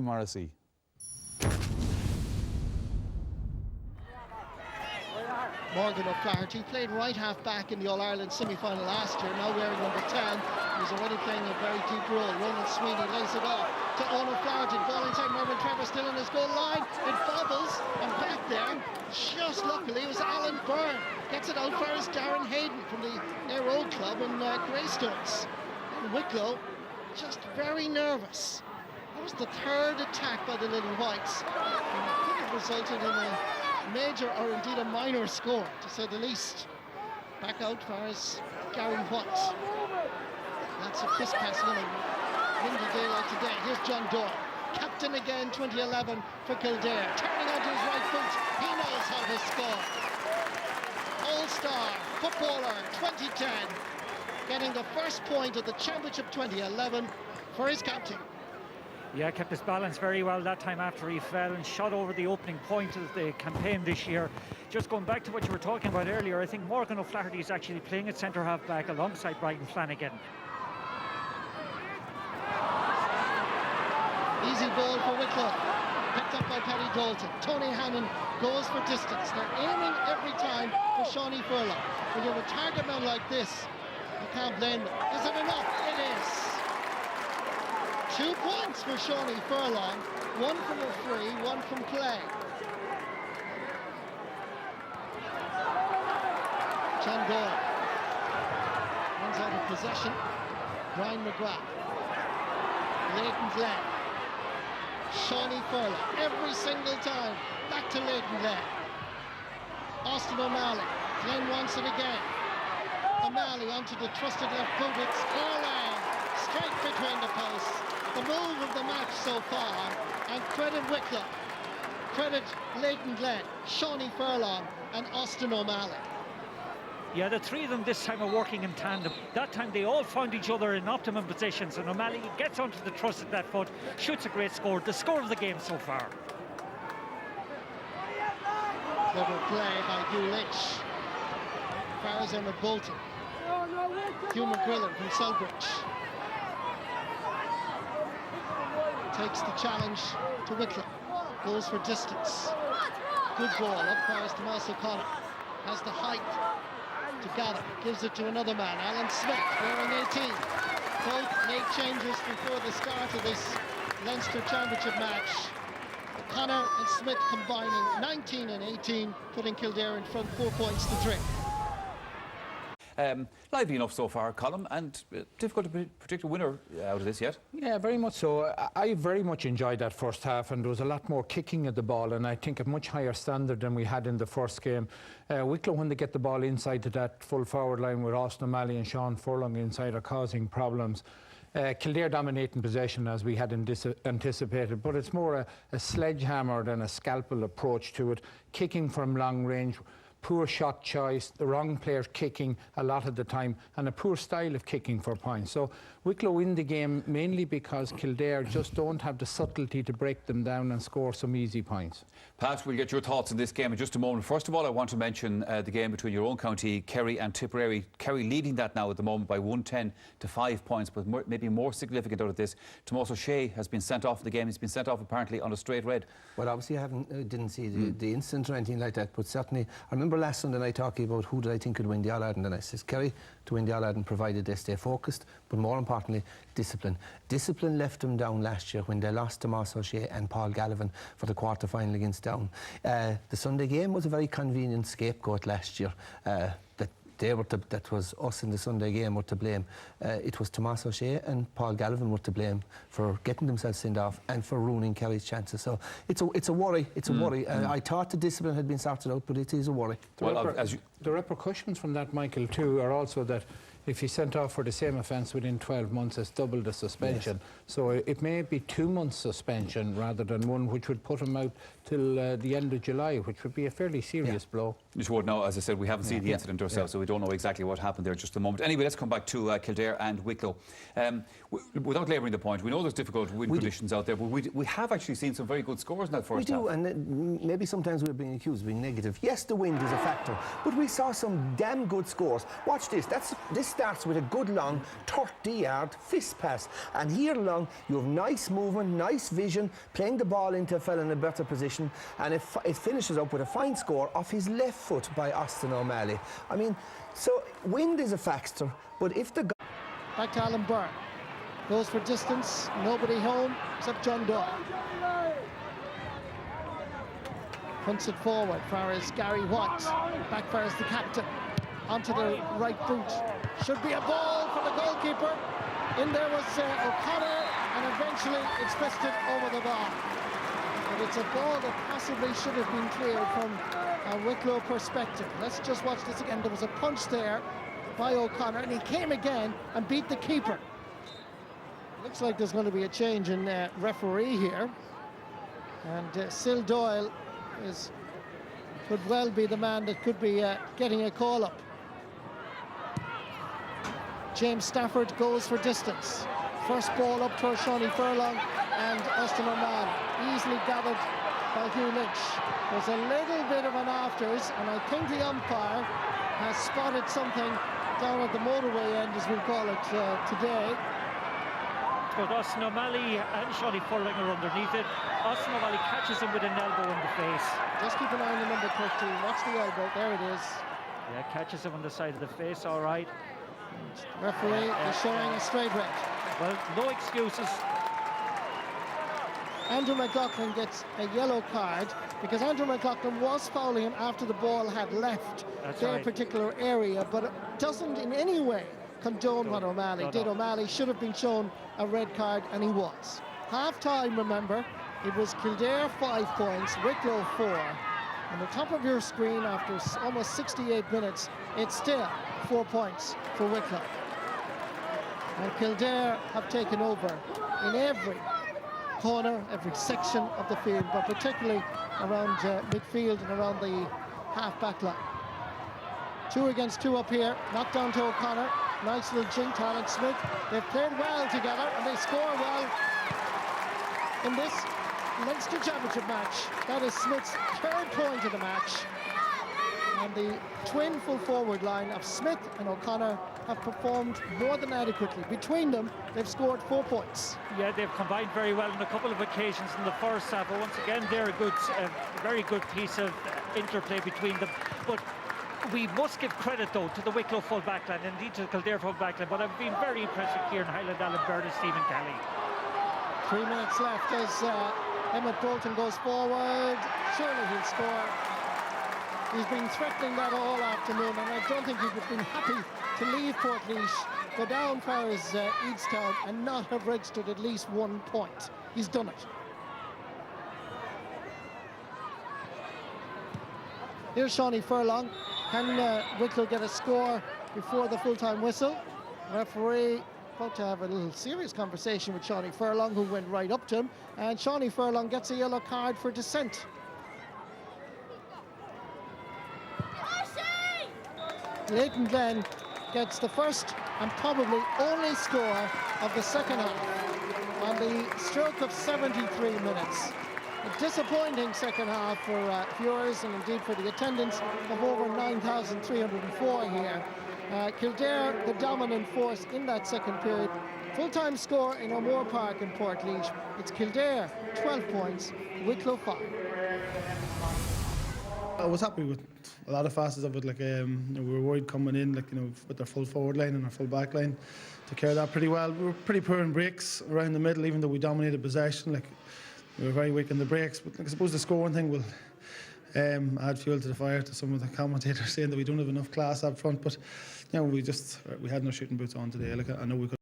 Morrissey. Morgan O'Flaherty played right half back in the All-Ireland semi-final last year, now wearing number 10. He's already playing a very deep role. Ronan Sweeney lays it off to Owen O'Flaherty. Ball inside, Mervyn Trevor still in his goal line. It bobbles, and back there, just luckily, it was Alan Byrne. Gets it out for his Darren Hayden from the Ayr Road Club in Greystones. And Wicklow, just very nervous. That was the third attack by the Lily Whites. And I think it resulted in a major or indeed a minor score, to say the least. Back out for his Gary White. That's a fist pass in a windy day like today. Here's John Doyle, captain again, 2011 for Kildare. Turning onto his right foot, he knows how to score. All-star footballer 2010, getting the first point of the Championship 2011 for his captain. Yeah, kept his balance very well that time after he fell and shot over the opening point of the campaign this year. Just going back to what you were talking about earlier, I think Morgan O'Flaherty is actually playing at centre half back alongside Brian Flanagan. Easy ball for Wicklow, picked up by Paddy Dalton. Tony Hannon goes for distance. They're aiming every time for Shawnee Furlong. When you have a target man like this, you can't blame them. Is it enough? It is. 2 points for Shawnee Furlong, one from a free, one from play. John Doyle runs out of possession. Brian McGrath, Leighton Glen, Shawnee Furlong, every single time, back to Leighton Glen. Austin O'Malley, Glen wants it again. O'Malley onto the trusted left boot, it's Furlong, straight between the posts. The move of the match so far, and credit Wicklow, credit Leighton Glen, Shawnee Furlong and Austin O'Malley. Yeah, the three of them this time are working in tandem. That time they all found each other in optimum positions, and O'Malley gets onto the trusted left foot, shoots a great score, the score of the game so far. Clever play by Hugh Lynch. Fires Emma Bolton. Hugh McGrillen from Selbridge. Takes the challenge to Wicklow, goes for distance. Good ball, up fires Tomas O'Connor. Has the height to gather, gives it to another man, Alan Smith, wearing 18. Both late changes before the start of this Leinster Championship match. O'Connor and Smith combining 19 and 18, putting Kildare in front 4 points to 3. Lively enough so far, Colin, and difficult to predict a winner out of this yet. Yeah, very much so. I very much enjoyed that first half, and there was a lot more kicking at the ball, and I think a much higher standard than we had in the first game. Wicklow, when they get the ball inside to that full forward line with Austin O'Malley and Sean Furlong inside, are causing problems. Kildare dominating possession as we had anticipated, but it's more a sledgehammer than a scalpel approach to it. Kicking from long range, poor shot choice, the wrong players kicking a lot of the time, and a poor style of kicking for points. So Wicklow win the game mainly because Kildare just don't have the subtlety to break them down and score some easy points. Pat, we'll get your thoughts on this game in just a moment. First of all, I want to mention the game between your own county, Kerry and Tipperary. Kerry leading that now at the moment by 110 to 5 points, but maybe more significant out of this, Tomas O'Shea has been sent off the game. He's been sent off apparently on a straight red. Well, obviously I didn't see the incident or anything like that, but certainly I remember last Sunday night talking about who did I think could win the All-Ireland, and I says Kerry to win the All-Ireland provided they stay focused, but more importantly discipline. Discipline left them down last year when they lost Tomas O'Shea and Paul Gallivan for the quarter-final against Down. The Sunday game was a very convenient scapegoat last year. That was us in the Sunday game were to blame. It was Tomas O'Shea and Paul Gallivan were to blame for getting themselves sent off and for ruining Kerry's chances. So it's a worry. It's a worry. I thought the discipline had been sorted out, but it is a worry. The repercussions from that, Michael, too, are also that if he's sent off for the same offence within 12 months, it's double the suspension. Yes. So it may be 2 months suspension rather than one, which would put him out till the end of July, which would be a fairly serious blow. You would know, as I said, we haven't seen the incident ourselves, so we don't know exactly what happened there just a moment. Anyway, let's come back to Kildare and Wicklow. Without labouring the point, we know there's difficult win conditions out there, but we have actually seen some very good scores in that first half. We do, and maybe sometimes we're being accused of being negative. Yes, the wind is a factor, but we saw some damn good scores. Watch this. This starts with a good long 30-yard fist pass. And here along, you have nice movement, nice vision, playing the ball into a fella in a better position, and it finishes up with a fine score off his left foot by Austin O'Malley. I mean, so wind is a factor, but if the... Back to Alan Byrne. Goes for distance, nobody home except John Doyle. Punts it forward, far as Gary White. Back far as the captain. Onto the right boot. Should be a ball for the goalkeeper. In there was O'Connor, and eventually it's fisted over the bar. But it's a ball that possibly should have been cleared from a Wicklow perspective. Let's just watch this again. There was a punch there by O'Connor, and he came again and beat the keeper. Looks like there's going to be a change in referee here, and Sil Doyle could well be the man that could be getting a call up. James Stafford goes for distance. First ball up towards Shawnee Furlong, and Austin O'Malley easily gathered by Hugh Lynch. There's a little bit of an afters, and I think the umpire has spotted something down at the motorway end, as we'll call it today. But Austin O'Malley and Shawnee Furlong are underneath it. Austin O'Malley catches him with an elbow in the face. Just keep an eye on the number 13. Watch the elbow. There it is. Yeah, catches him on the side of the face, all right. The referee is showing a straight red. Well, no excuses. Andrew McLaughlin gets a yellow card because Andrew McLaughlin was fouling him after the ball had left their particular area, but it doesn't in any way condone what O'Malley did. O'Malley should have been shown a red card, and he was. Half-time, remember, it was Kildare 5 points, Wicklow 4. On the top of your screen, after almost 68 minutes, it's still 4 points for Wicklow. And Kildare have taken over in every corner, every section of the field, but particularly around midfield and around the half-back line. 2 against 2 up here, knocked down to O'Connor. Nice little jink to Alan Smith. They've played well together, and they score well in this Leinster Championship match. That is Smith's 3rd point of the match. And the twin full forward line of Smith and O'Connor have performed more than adequately. Between them, they've scored 4 points. Yeah, they've combined very well on a couple of occasions in the first half. But once again, they're a very good piece of interplay between them. But we must give credit, though, to the Wicklow full back line, and indeed to the Kildare full back line. But I've been very impressed with Kieran Hyland, Alan Byrne and Stephen Kelly. 3 minutes left as Emmett Bolton goes forward. Surely he'll score. He's been threatening that all afternoon, and I don't think he would have been happy to leave Portlaoise, go down far as Eadstown, and not have registered at least 1 point. He's done it. Here's Shawnee Furlong. Can Wicklow get a score before the full-time whistle? Referee about to have a little serious conversation with Shawnee Furlong, who went right up to him, and Shawnee Furlong gets a yellow card for dissent. Leighton Glen gets the first and probably only score of the second half on the stroke of 73 minutes. A disappointing second half for viewers and indeed for the attendance of over 9,304 here. Kildare, the dominant force in that second period. Full-time score in O'Moore Park in Portlaoise. It's Kildare 12 points, Wicklow 5. I was happy with a lot of facets of it. Like we were worried coming in, with their full forward line and our full back line, to carry that pretty well. We were pretty poor in breaks around the middle, even though we dominated possession. We were very weak in the breaks. But I suppose the scoring thing will add fuel to the fire to some of the commentators saying that we don't have enough class up front. But we had no shooting boots on today. I know we could.